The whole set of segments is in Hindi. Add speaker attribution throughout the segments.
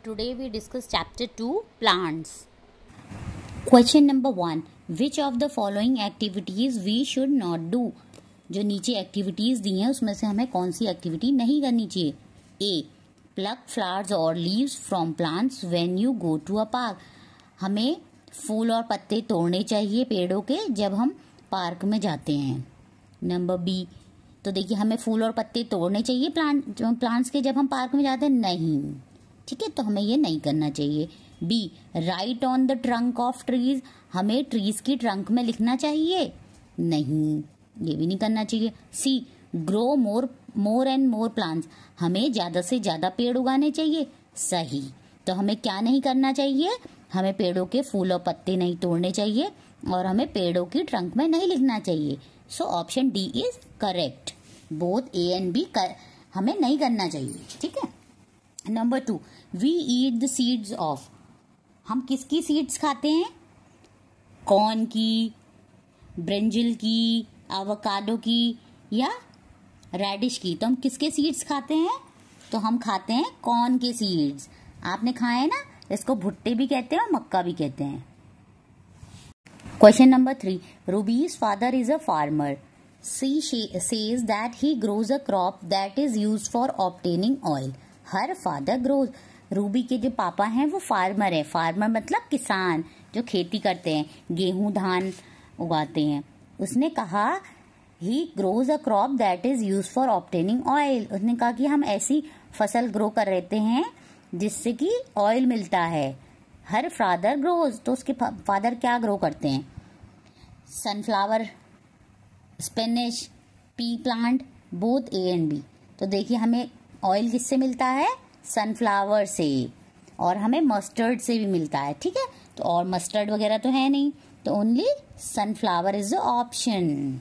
Speaker 1: Today we discuss chapter 2 plants. Question number 1. Which of the following activities we should not do? जो नीचे एक्टिविटीज दी हैं उसमें से हमें कौन सी एक्टिविटी नहीं करनी चाहिए? A. Pluck flowers or leaves from plants when you go to a park. हमें फूल और पत्ते तोड़ने चाहिए पेड़ों के जब हम पार्क में जाते हैं. Number B. तो देखिए हमें फूल और पत्ते तोड़ने चाहिए प्लांट्स के जब हम पार्क में जाते हैं? नहीं. ठीक है, तो हमें ये नहीं करना चाहिए. B. Write on the trunk of trees. हमें ट्रीज की ट्रंक में लिखना चाहिए? नहीं, ये भी नहीं करना चाहिए. C. Grow more and more plants. हमें ज्यादा से ज्यादा पेड़ उगाने चाहिए? सही. तो हमें क्या नहीं करना चाहिए? हमें पेड़ों के फूल और पत्ते नहीं तोड़ने चाहिए और हमें पेड़ों की ट्रंक में नहीं लिखना चाहिए. So option D is correct. Both A and B हमें नहीं करना चाहिए. ठीक है. Number 2. We eat the seeds of. हम किसकी सीड्स खाते हैं? कॉर्न की, ब्रिंजल की, एवोकाडो की या रेडिश की. तो हम किसके सीड्स खाते हैं? तो हम खाते हैं कॉर्न के सीड्स. आपने खाए ना, इसको भुट्टे भी कहते हैं और मक्का भी कहते हैं. Question number 3. रूबीज father is a farmer. She says that he grows a crop that is used for obtaining oil. Her father grows. Ruby के जो पापा हैं वो फार्मर है. फार्मर मतलब किसान जो खेती करते हैं, गेहूं धान उगाते हैं. उसने कहा he grows a crop that is used for obtaining oil. उसने कहा कि हम ऐसी फसल ग्रो कर रहते हैं जिससे कि ऑयल मिलता है. हर फादर ग्रोज. तो उसके फादर क्या ग्रो करते हैं? Sunflower, spinach, pea plant. Both A and b. तो देखिए हमें ऑयल किससे मिलता है? सनफ्लावर से. और हमें मस्टर्ड से भी मिलता है. ठीक है, तो और मस्टर्ड वगैरह तो है नहीं, तो only sunflower is the option.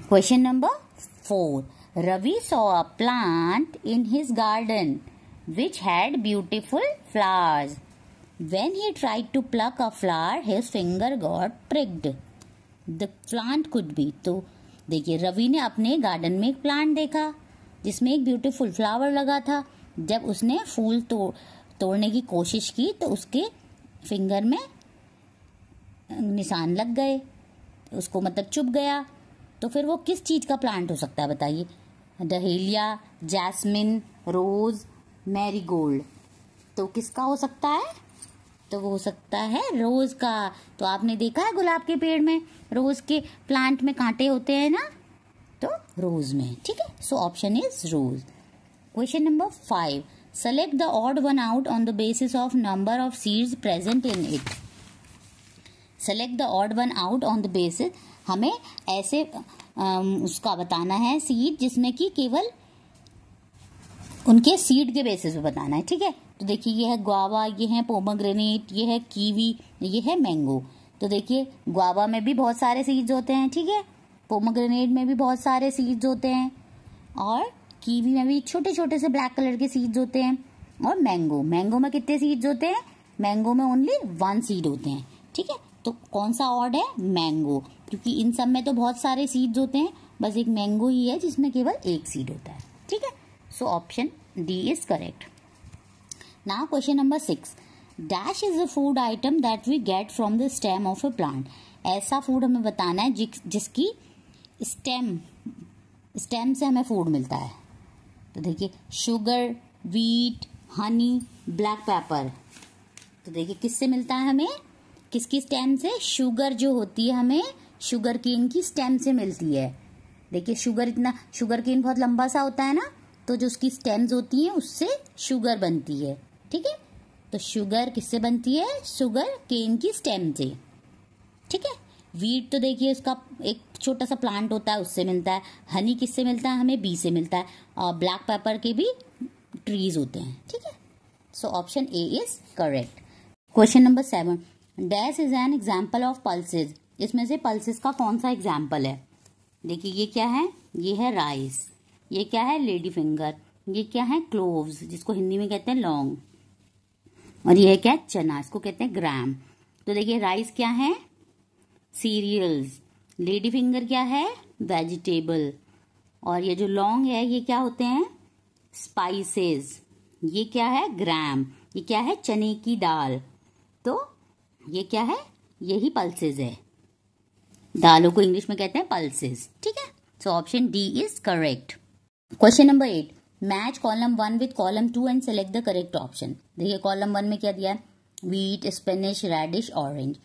Speaker 1: Question number 4. Ravi saw a plant in his garden which had beautiful flowers. When he tried to pluck a flower his finger got pricked. The plant could be. तो देखिए रवि ने अपने गार्डन में एक प्लांट देखा जिसमें एक ब्यूटीफुल फ्लावर लगा था. जब उसने फूल तोड़ने की कोशिश की तो उसके फिंगर में निशान लग गए, उसको मतलब चुभ गया. तो फिर वो किस चीज का प्लांट हो सकता है बताइए? डहेलिया, जैस्मिन, रोज, मैरीगोल्ड. तो किसका हो सकता है? तो वो हो सकता है रोज का. तो आपने देखा है गुलाब के पेड़ में रोज के प्लांट में कांटे होते हैं ना, तो रोज में. ठीक है, so option is rose. Question number 5. Select the odd one out on the basis of number of seeds present in it. Select the odd one out on the basis. हमें ऐसे उसका बताना है सीड जिसमें कि केवल उनके सीड के बेसिस पे बताना है. ठीक है, तो देखिए ये है गुआवा, ये है पोमोग्रेनेट, ये है कीवी, ये है मैंगो. तो देखिए गुआवा में भी बहुत सारे सीड्स होते हैं. ठीक है, पोमोग्रेनेट में भी बहुत सारे सीड्स होते हैं और कीवी में भी छोटे छोटे से ब्लैक कलर के सीड्स होते हैं. और मैंगो में कितने सीड्स होते हैं? मैंगो में ओनली 1 सीड होते हैं. ठीक है, तो कौन सा ऑड है? मैंगो. क्योंकि इन सब में तो बहुत सारे सीड्स होते हैं, बस एक मैंगो ही है जिसमें केवल 1 सीड होता है. ठीक है, so option D is correct. Now question number 6. Dash is a food item that we get from the stem of a plant. ऐसा फूड हमें बताना है जिसकी स्टेम से हमें फूड मिलता है. तो देखिए sugar, wheat, Honey, black pepper. तो देखिए किससे मिलता है हमें? किसकी स्टेम से? शुगर जो होती है हमें शुगर केन की स्टेम से मिलती है. देखिए शुगर केन बहुत लंबा सा होता है ना, तो जो उसकी स्टेम्स होती हैं उससे शुगर बनती है. ठीक है, तो शुगर किससे बनती है? शुगर केन की स्टेम से. ठीक है, वीट तो देखिए उसका एक छोटा सा प्लांट होता है उससे मिलता है. हनी किससे मिलता है? हमें बी से मिलता है. और ब्लैक पेपर के भी ट्रीज होते हैं. ठीक है, so option A is correct. Question number 7. Dash is an example of pulses. इसमें से पल्सेज का कौन सा एग्जाम्पल है? देखिए ये क्या है? ये है राइस. ये क्या है? Lady finger. ये क्या है? क्लोव्स, जिसको हिंदी में कहते हैं लौंग. और ये क्या है? चना, इसको कहते हैं ग्राम. तो देखिए राइस क्या है? सीरियल्स. लेडी फिंगर क्या है? वेजिटेबल. और ये जो लौंग है ये क्या होते हैं? स्पाइसेस. ये क्या है? ग्राम। ये क्या है? चने की दाल। तो ये क्या है? यही पल्सेस है। दालों को इंग्लिश में कहते हैं पल्सेस। ठीक है, so option D is correct. Question number 8, match column 1 with column 2 and select the correct option. देखिए कॉलम 1 में क्या दिया है? Wheat, spinach, radish, orange.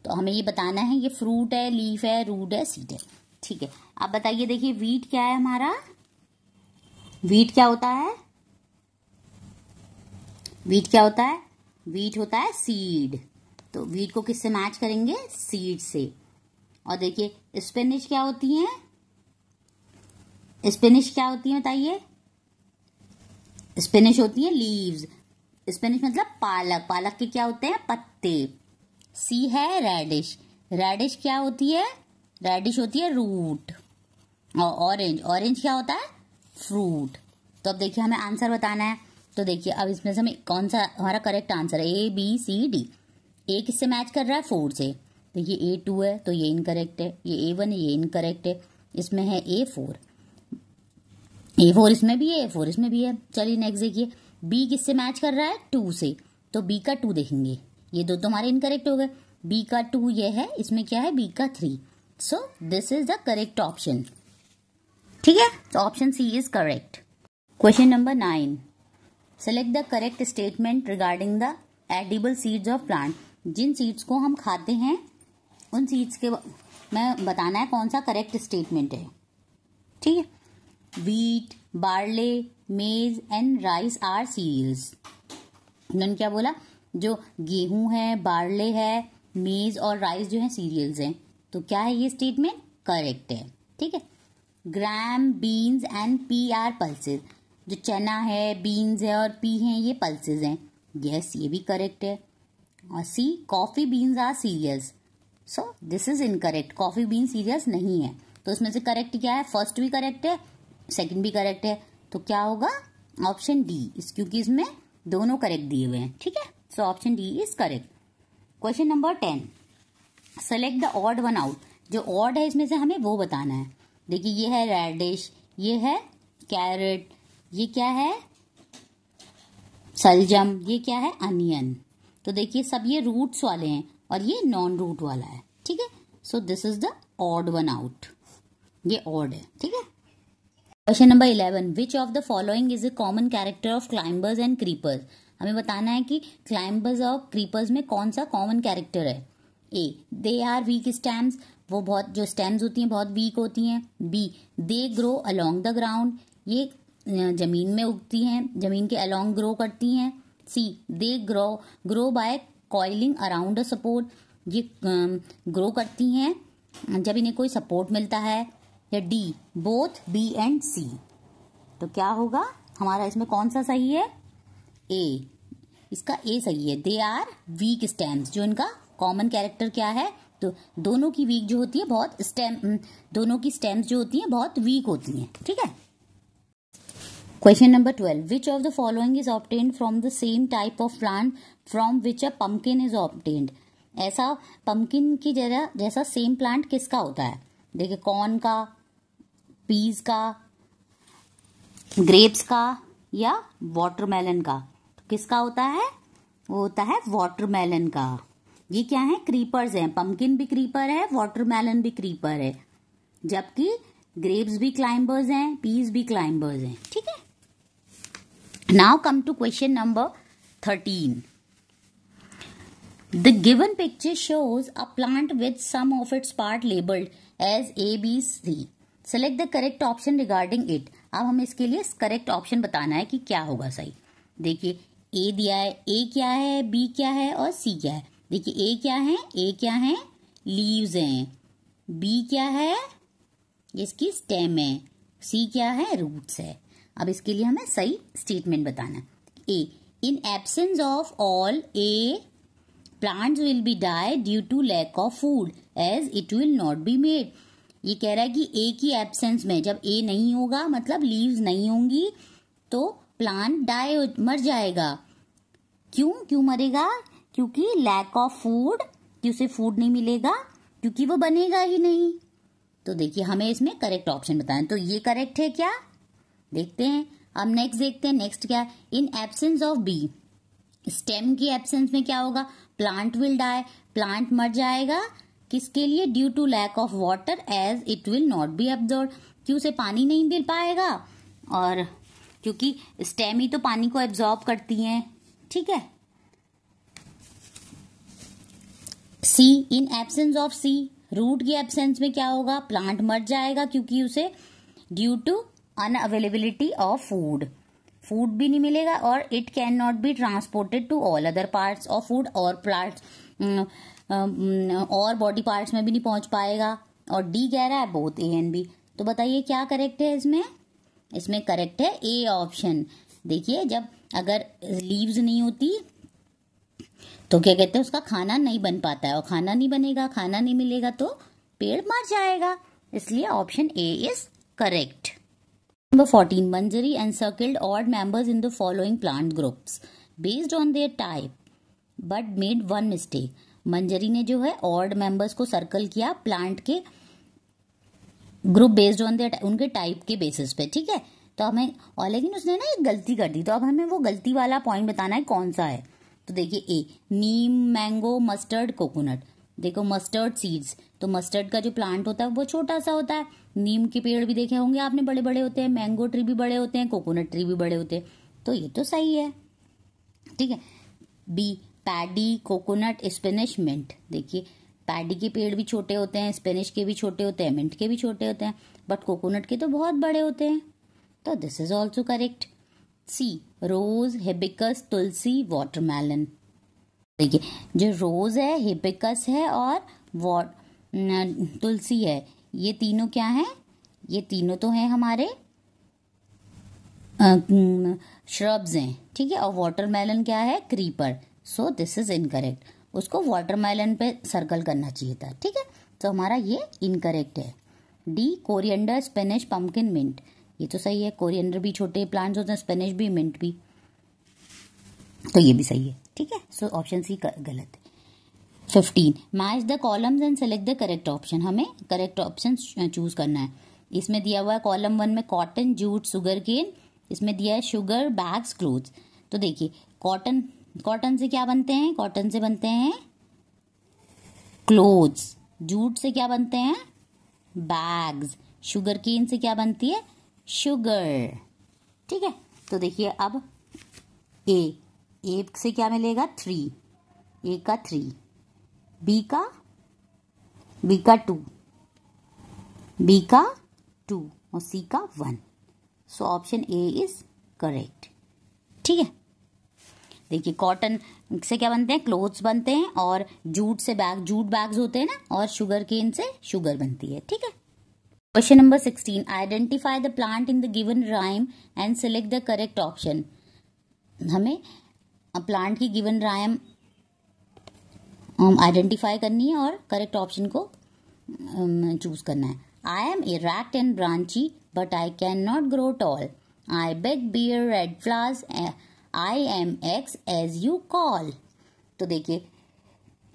Speaker 1: तो हमें ये बताना है ये फ्रूट है, लीफ है, रूट है, सीड है। ठीक है, अब बताइए, देखिए व्हीट क्या है हमारा? व्हीट क्या होता है? व्हीट क्या होता है? व्हीट होता है सीड। तो व्हीट को किससे मैच करेंगे? सीड से। और देखिए स्पिनिश क्या होती है? स्पिनिश क्या होती है बताइए? स्पिनिश होती है लीव्स। स्पिनिश मतलब पालक। पालक के क्या होते हैं? पत्ते। सी है रेडिश। रेडिश क्या होती है? रेडिश होती है रूट। और ऑरेंज, ऑरेंज क्या होता है? फ्रूट। तो अब देखिए हमें आंसर बताना है। तो देखिए अब इसमें से हमें कौन सा हमारा करेक्ट आंसर है? ए, बी, सी, डी। ए किससे मैच कर रहा है? 4 से। देखिए A2 है तो ये इनकरेक्ट है, ये A1 है ये इनकरेक्ट है, इसमें है A4। A4 इसमें भी है, A4 इसमें भी है। चलिए नेक्स्ट देखिए, B किससे मैच कर रहा है? 2 से। तो B का 2 देखेंगे, ये दो तुम्हारे इनकरेक्ट हो गए। B का 2 ये है, इसमें क्या है? B का 3। So this is the correct option. ठीक है, तो option C is correct. Question number 9, select the correct statement regarding the edible seeds of plant. जिन सीड्स को हम खाते हैं उन सीड्स के में बताना है कौन सा करेक्ट स्टेटमेंट है। ठीक है, व्हीट, बार्ले, मेज एंड राइस आर सीरियल्स। उन्होंने क्या बोला? जो गेहूं है, बार्ले है, मेज और राइस जो है सीरियल्स हैं। तो क्या है ये स्टेटमेंट? करेक्ट है। ठीक है, gram, beans and pea are pulses. जो चना है, बीन्स है और पी है ये पल्सेस हैं। यस, ये भी करेक्ट है। और C, coffee beans are cereals. So this is incorrect. Coffee bean cereals नहीं है। तो इसमें से करेक्ट क्या है? फर्स्ट भी करेक्ट है, सेकंड भी करेक्ट है। तो क्या होगा? ऑप्शन डी, क्योंकि इसमें दोनों करेक्ट दिए हुए हैं। ठीक है, so option D is correct. Question number 10, select the odd one out. जो ऑड है इसमें से हमें वो बताना है। देखिए ये है रेडिश, ये है कैरेट, ये क्या है? सलजम, ये क्या है? अनियन। तो देखिए सब ये रूट्स वाले हैं और ये नॉन रूट वाला है। ठीक है, सो this is the odd one out. ये ऑड है। ठीक है, question number 11, which of the following is a common character of climbers and creepers. हमें बताना है कि क्लाइंबर्स और क्रीपर्स में कौन सा कॉमन कैरेक्टर है। ए, दे आर वीक स्टेम्स। वो बहुत, जो स्टेम्स होती हैं बहुत वीक होती हैं। B, they grow along the ground. ये जमीन में उगती हैं, जमीन के अलोंग ग्रो करती हैं। C, they grow by coiling around a support. ये ग्रो करती हैं जब इन्हें कोई सपोर्ट मिलता है। या D, both B and C. तो क्या होगा हमारा? इसमें कौन सा सही है? ए, इसका ए सही है। They are weak stems. जो इनका कॉमन कैरेक्टर क्या है? तो दोनों की वीक जो होती है बहुत दोनों की स्टेम्स जो होती हैं बहुत वीक होती हैं। ठीक है, question number 12, which of the following is obtained from the same type of plant from which a pumpkin is obtained. ऐसा पम्पकिन की जैसा सेम प्लांट किसका होता है? देखिए कॉर्न का, पीज का, ग्रेप्स का या वाटरमेलन का। तो किसका होता है? वो होता है वाटरमेलन का। ये क्या है? क्रीपर्स हैं। पम्पकिन भी क्रीपर है, वाटरमेलन भी क्रीपर है, जबकि ग्रेप्स भी क्लाइंबर्स हैं, पीज भी क्लाइंबर्स हैं। ठीक है, now come to question number 13. The given picture shows a plant with some of its part labeled as A, B, C. Select the correct option regarding it. अब हमें इसके लिए करेक्ट ऑप्शन बताना है कि क्या होगा सही। देखिए A दिया है, A क्या है, B क्या है और C क्या है। देखिए A क्या है? A क्या है? लीव्स हैं। B क्या है? इसकी स्टेम है। C क्या है? रूट्स है। अब इसके लिए हमें सही स्टेटमेंट बताना है। A, in absence of all A, plants will be die due to lack of food as it will not be made. ये कह रहा है कि A की एब्सेंस में, जब A नहीं होगा मतलब लीव्स नहीं होंगी, तो प्लांट डाई मर जाएगा। क्यों मरेगा? क्योंकि लैक ऑफ फूड, कि उसे फूड नहीं मिलेगा, क्योंकि वो बनेगा ही नहीं। तो देखिए हमें इसमें करेक्ट ऑप्शन बताना। तो ये करेक्ट है क्या? देखते हैं। अब नेक्स्ट देखते हैं, नेक्स्ट क्या है, in absence of B, stem की एब्सेंस में क्या होगा, प्लांट विल डाई, प्लांट मर जाएगा, किसके लिए, due to lack of water as it will not be absorb, कि उसे पानी नहीं मिल पाएगा, और क्योंकि स्टेम ही तो पानी को एब्जॉर्ब करती हैं, ठीक है। C, in absence of C, root की एब्सेंस में क्या होगा, प्लांट मर जाएगा क्योंकि उसे due to unavailability of food, food भी नहीं मिलेगा, और it can not be transported to all other parts of food, और प्लांट्स और बॉडी पार्ट्स में भी नहीं पहुंच पाएगा। और डी कह रहा है बोथ ए एंड बी, तो बताइए क्या करेक्ट है इसमें, इसमें करेक्ट है ए ऑप्शन। देखिए जब अगर लीव्स नहीं होती तो क्या कहते हैं, उसका खाना नहीं बन पाता है, और खाना नहीं बनेगा, खाना नहीं मिलेगा तो पेड़ मर जाएगा, इसलिए option A is correct. Number 14, Manjari encircled odd members in the following plant groups based on their type, but made one mistake. मंजरी ने जो है ऑड मेंबर्स को सर्कल किया प्लांट के ग्रुप बेस्ड ऑन देयर, उनके टाइप के बेसिस पे, ठीक है। तो हमें, और लेकिन उसने ना एक गलती कर दी, तो अब हमें वो गलती वाला पॉइंट बताना है कौन सा है। तो देखिए ए, नीम, मैंगो, मस्टर्ड, कोकोनट। देखो मस्टर्ड सीड्स, तो मस्टर्ड का जो प्लांट होता है वो छोटा सा होता है, नीम के पेड़ भी देखे होंगे आपने, बड़े बड़े होते हैं, मैंगो ट्री भी बड़े होते हैं, कोकोनट ट्री भी बड़े होते हैं, तो ये तो सही है, ठीक है। B, paddy, coconut, spinach, mint. देखिए पैडी के पेड़ भी छोटे होते हैं, स्पिनिश के भी छोटे होते हैं, मिंट के भी छोटे होते हैं, बट कोकोनट के तो बहुत बड़े होते हैं, तो this is also correct. C, rose, hibiscus, tulsi, watermelon. देखिए जो रोज है, हिबिस्कस है और तुलसी है, ये तीनों क्या है, ये तीनों तो हैं हमारे श्रब्स हैं, ठीक है। और वाटरमेलन क्या है, creeper, so this is incorrect, उसको वाटरमेलन पे सर्कल करना चाहिए था, ठीक है, तो हमारा ये इनकरेक्ट है। D, coriander, spinach, pumpkin, mint. ये तो सही है, कोरिएंडर भी छोटे प्लांट्स होते हैं, स्पिनिश भी, मिंट भी, तो ये भी सही है, ठीक है। सो ऑप्शन सी गलत है। 15, match the columns and select the correct option. हमें करेक्ट ऑप्शन चूज करना है। इसमें दिया हुआ है कॉलम 1 में कॉटन, जूट, शुगर केन, इसमें दिया है शुगर, बैग्स, क्लोथ्स। तो देखिए कॉटन, कॉटन से क्या बनते हैं, कॉटन से बनते हैं क्लोथ्स, जूट से क्या बनते हैं, बैग्स, शुगर केन से क्या बनती है, शुगर, ठीक है। तो देखिए अब ए से क्या मिलेगा, 3, ए का 3, बी का 2, बी का 2 और सी का 1, so option A is correct, ठीक है। देखिए कॉटन से क्या बनते हैं, क्लोथ्स बनते हैं, और जूट से बैग, जूट बैग्स होते हैं ना, और शुगर केन से शुगर बनती है, ठीक है। Question number 16, identify the plant in the given rhyme and select the correct option. हमें प्लांट की गिवन राइम आइडेंटिफाई करनी है और करेक्ट ऑप्शन को चूज करना है। I am erect and branchy but I can not grow tall, I beg bear red flowers, I am X as you call. तो देखिए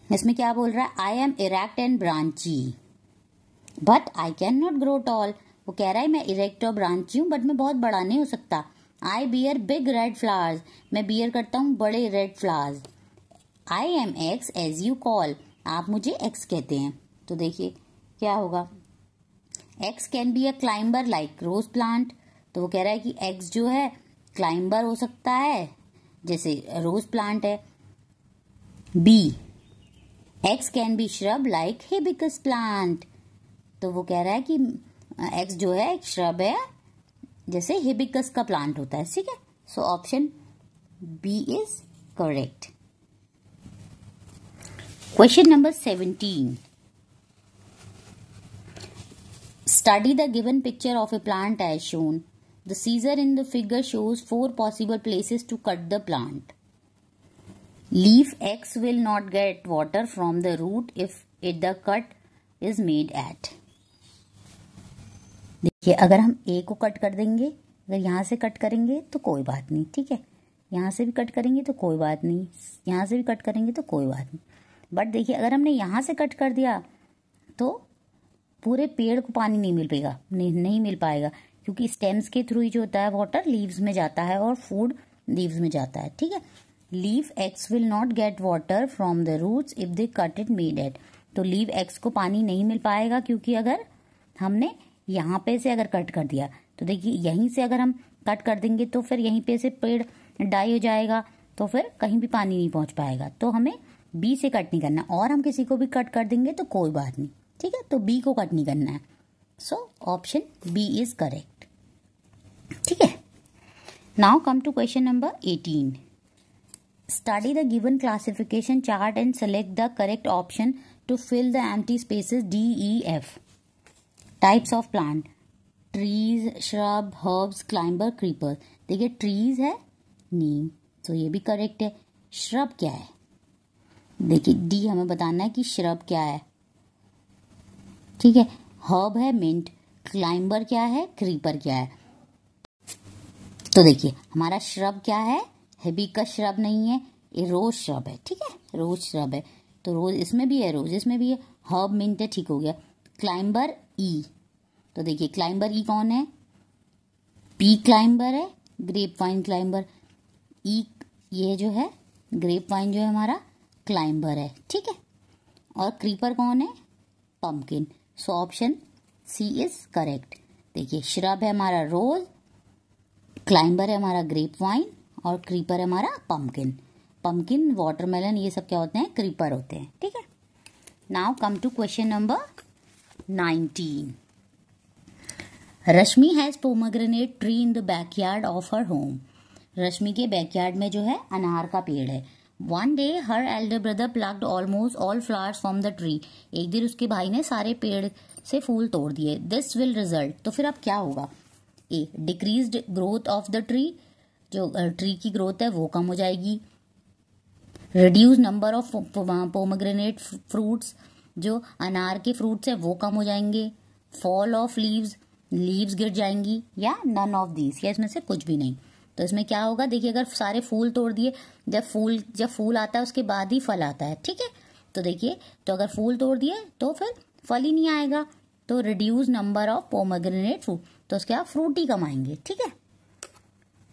Speaker 1: इसमें क्या बोल रहा है, I am erect and branchy but I can not grow tall. वो कह रहा है मैं इरेक्ट और ब्रांची हूं बट मैं बहुत बड़ा नहीं हो सकता। I bear big red flowers, मैं बियर करता हूं बड़े red flowers. I am X as you call, आप मुझे एक्स कहते हैं। तो देखिए क्या होगा, X can be a climber like rose plant. तो वो कह रहा है कि एक्स जो है क्लाइंबर हो सकता है जैसे रोज प्लांट है। B, X can be shrub like hibiscus plant. तो वो कह रहा है कि एक्स जो है एक श्रब है जैसे हिबिस्कस का प्लांट होता है, ठीक है। So option B is correct. Question number 17. Study the given picture of a plant as shown. The scissor in the figure shows 4 possible places to cut the plant. Leaf X will not get water from the root if the cut is made at. देखिए अगर हम A को कट कर देंगे, अगर यहाँ से कट करेंगे तो कोई बात नहीं, ठीक है। यहाँ से भी कट करेंगे तो कोई बात नहीं, यहाँ से भी कट करेंगे तो कोई बात नहीं। बट देखिए अगर हमने यहाँ से कट कर दिया तो पूरे पेड़ को पानी नहीं मिल पाएगा, नहीं मिल पाएगा, क्योंकि स्टेम्स के थ्रू ही जो होता है वाटर लीव्स में जाता है और फूड लीव्स में जाता है, ठीक है। Leaf X will not get water from the roots if they cut it made at. तो लीव एक्स को पानी नहीं मिल पाएगा क्योंकि अगर हमने यहाँ पे से अगर कट कर दिया तो देखिए यहीं से अगर हम कट कर देंगे तो फिर यहीं पे से पेड़ डाई हो जाएगा, तो फिर कहीं भी पानी नहीं पहुंच पाएगा। तो हमें बी से कट नहीं करना, और हम किसी को भी कट कर देंगे तो कोई बात नहीं, ठीक है। तो बी को कट नहीं करना है। So option B is correct, ठीक है। Now come to question number 18। Study the given classification chart and select the correct option to fill the empty spaces D E F. Types of plant, trees, shrub, herbs, climber, creeper. देखिए ट्रीज है नीम, तो ये भी करेक्ट है। श्रब क्या है, देखिए डी हमें बताना है कि श्रब क्या है, ठीक है। हर्ब है मिंट, क्लाइंबर क्या है, क्रीपर क्या है। तो देखिए हमारा श्रब क्या है, हिबिस्कस श्रब नहीं है, ये रोज श्रब है, ठीक है। रोज श्रब है, तो रोज इसमें भी है, रोज इसमें भी है। हर्ब मिंट है, ठीक हो गया। क्लाइंबर ई, तो देखिए क्लाइंबर ई कौन है, पी क्लाइंबर है, ग्रेप वाइन क्लाइंबर। ई ये जो है ग्रेप वाइन जो है हमारा क्लाइंबर है, ठीक है। और क्रीपर कौन है, pumpkin. So option C is correct. देखिए श्रब है हमारा रोज, क्लाइंबर है हमारा ग्रेप वाइन, और क्रीपर है हमारा पम्पकिन। पम्पकिन, वाटरमेलन, ये सब क्या होते हैं, क्रीपर होते हैं, ठीक है। Now come to question number 19। Rashmi has pomegranate tree in the backyard of her home. Rashmi के बैकयार्ड में जो है अनार का पेड़ है। One day her elder brother plucked almost all flowers from the tree. एक दिन उसके भाई ने सारे पेड़ से फूल तोड़ दिए। दिस विल रिजल्ट, तो फिर अब क्या होगा। A, decreased growth of the tree, जो ट्री की ग्रोथ है वो कम हो जाएगी। Reduce number of pomegranate fruits, जो अनार के फ्रूट्स है वो कम हो जाएंगे। फॉल ऑफ लीव्स, लीव्स गिर जाएंगी, या नन ऑफ दीज, या इसमें से कुछ भी नहीं। तो इसमें क्या होगा, देखिए अगर सारे फूल तोड़ दिए, जब फूल आता है उसके बाद ही फल आता है, ठीक है। तो देखिए, तो अगर फूल तोड़ दिए तो फिर फल ही नहीं आएगा। तो reduce number of pomegranate fruit, तो उसके आप फ्रूट ही कम आएंगे, ठीक है।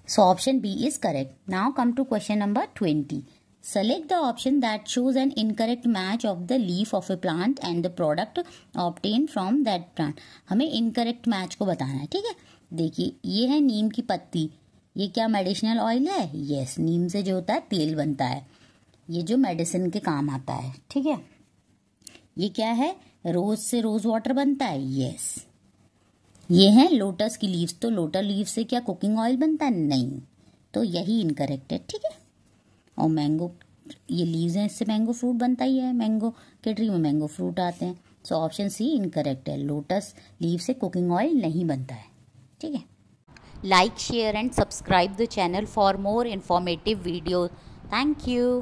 Speaker 1: So option B is correct. Now come to question number 20। Select the option that shows an incorrect match of the leaf of a plant and the product obtained from that plant. हमें incorrect match को बताना है, ठीक है। देखिए ये है नीम की पत्ती, ये क्या मेडिसिनल ऑयल है, यस। नीम से जो होता है तेल बनता है, ये जो मेडिसिन के काम आता है, ठीक है। ये क्या है, रोज से रोज वाटर बनता है, यस। ये है लोटस की लीव्स, तो लोटस लीव से क्या कुकिंग ऑयल बनता है, नहीं। तो यही इनकरेक्ट है, ठीक है। और मैंगो, ये लीव्स हैं, इससे मैंगो फ्रूट बनता ही है, मैंगो के ट्री में मैंगो फ्रूट आते हैं। सो ऑप्शन सी इनकरेक्ट है, लोटस लीव से कुकिंग ऑयल नहीं बनता है, ठीक है। Like, share and subscribe the channel for more informative video. Thank you.